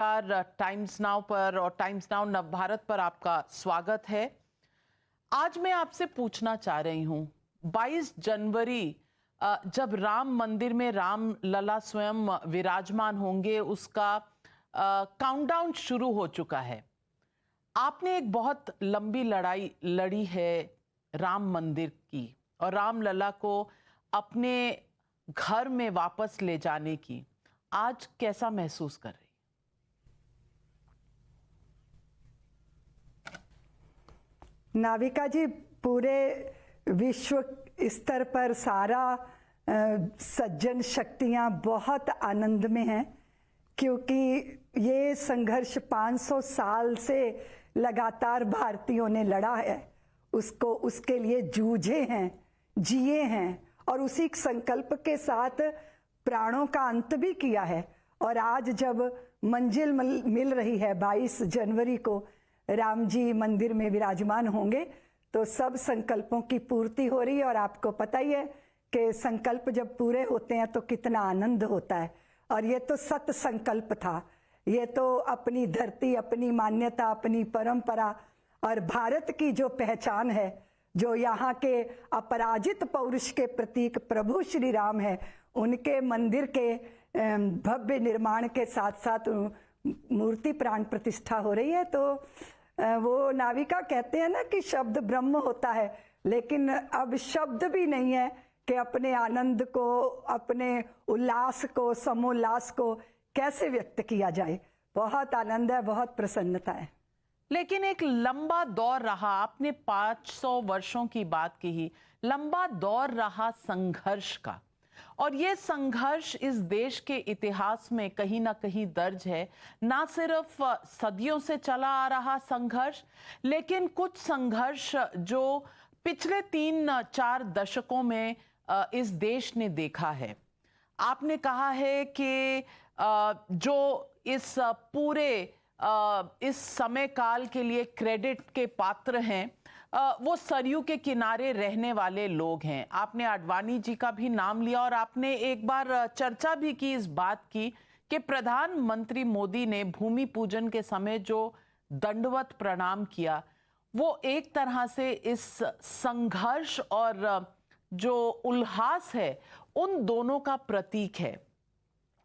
Times now पर और times now Navbharat पर आपका स्वागत है। आज मैं आपसे पूछना चाह रही हूं, 22 जनवरी जब राम मंदिर में राम लला स्वयं विराजमान होंगे, उसका काउंटडाउन शुरू हो चुका है। आपने एक बहुत लंबी लड़ाई लड़ी है राम मंदिर की और राम लला को अपने घर में वापस ले जाने की। आज कैसा महसूस कर रही? नाविका जी, पूरे विश्व स्तर पर सारा सज्जन शक्तियां बहुत आनंद में हैं, क्योंकि ये संघर्ष 500 साल से लगातार भारतीयों ने लड़ा है, उसको उसके लिए जूझे हैं, जिए हैं और उसी संकल्प के साथ प्राणों का अंत भी किया है। और आज जब मंजिल मिल रही है, 22 जनवरी को राम जी मंदिर में विराजमान होंगे, तो सब संकल्पों की पूर्ति हो रही है। और आपको पता ही है कि संकल्प जब पूरे होते हैं तो कितना आनंद होता है। और ये तो सत संकल्प था, ये तो अपनी धरती, अपनी मान्यता, अपनी परंपरा और भारत की जो पहचान है, जो यहाँ के अपराजित पौरुष के प्रतीक प्रभु श्री राम है, उनके मंदिर के भव्य निर्माण के साथ साथ मूर्ति प्राण प्रतिष्ठा हो रही है। तो वो नाविका कहते हैं ना कि शब्द ब्रह्म होता है, लेकिन अब शब्द भी नहीं है कि अपने आनंद को, अपने उल्लास को, समोल्लास को कैसे व्यक्त किया जाए। बहुत आनंद है, बहुत प्रसन्नता है। लेकिन एक लंबा दौर रहा, आपने 500 वर्षों की बात की ही, लंबा दौर रहा संघर्ष का। और ये संघर्ष इस देश के इतिहास में कहीं ना कहीं दर्ज है। ना सिर्फ सदियों से चला आ रहा संघर्ष, लेकिन कुछ संघर्ष जो पिछले 3-4 दशकों में इस देश ने देखा है। आपने कहा है कि जो इस पूरे इस समय काल के लिए क्रेडिट के पात्र हैं, वो सरयू के किनारे रहने वाले लोग हैं। आपने आडवाणी जी का भी नाम लिया और आपने एक बार चर्चा भी की इस बात की कि प्रधानमंत्री मोदी ने भूमि पूजन के समय जो दंडवत प्रणाम किया, वो एक तरह से इस संघर्ष और जो उल्लास है, उन दोनों का प्रतीक है।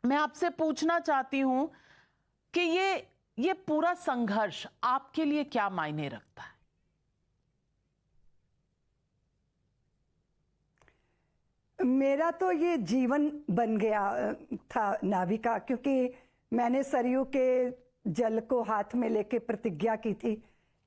मैं आपसे पूछना चाहती हूं कि ये पूरा संघर्ष आपके लिए क्या मायने रखता है? मेरा तो ये जीवन बन गया था नाविका, क्योंकि मैंने सरयू के जल को हाथ में लेके प्रतिज्ञा की थी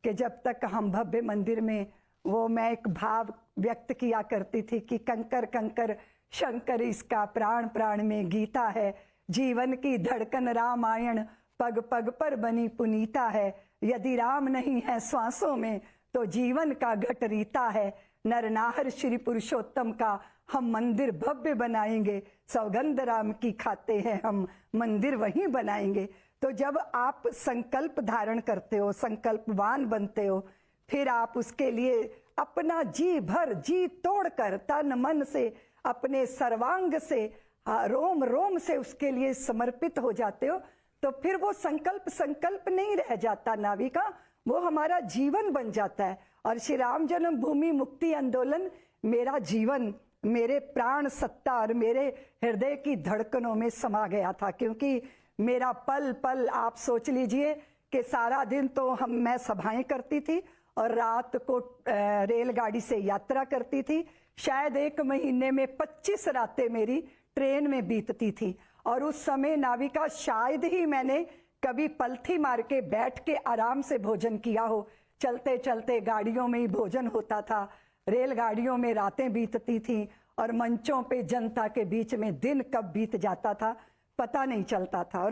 कि जब तक हम भव्य मंदिर में, वो मैं एक भाव व्यक्त किया करती थी कि कंकर कंकर शंकर इसका प्राण प्राण में गीता है, जीवन की धड़कन रामायण पग पग पर बनी पुनीता है, यदि राम नहीं है श्वासों में तो जीवन का घट रीता है, नरनाहर श्री पुरुषोत्तम का हम मंदिर भव्य बनाएंगे, सौगंध राम की खाते हैं हम मंदिर वहीं बनाएंगे। तो जब आप संकल्प धारण करते हो, संकल्पवान बनते हो, फिर आप उसके लिए अपना जी भर, जी तोड़कर, तन मन से, अपने सर्वांग से, रोम रोम से उसके लिए समर्पित हो जाते हो, तो फिर वो संकल्प नहीं रह जाता नाविका, वो हमारा जीवन बन जाता है। और श्री राम जन्मभूमि मुक्ति आंदोलन मेरा जीवन, मेरे प्राण सत्ता और मेरे हृदय की धड़कनों में समा गया था। क्योंकि मेरा पल पल, आप सोच लीजिए कि सारा दिन तो मैं सभाएं करती थी और रात को रेलगाड़ी से यात्रा करती थी। शायद 1 महीने में 25 रातें मेरी ट्रेन में बीतती थी। और उस समय नाविका शायद ही मैंने कभी पलथी मार के बैठ के आराम से भोजन किया हो। चलते चलते गाड़ियों में ही भोजन होता था, रेलगाड़ियों में रातें बीतती थी और मंचों पे जनता के बीच में दिन कब बीत जाता था पता नहीं चलता था।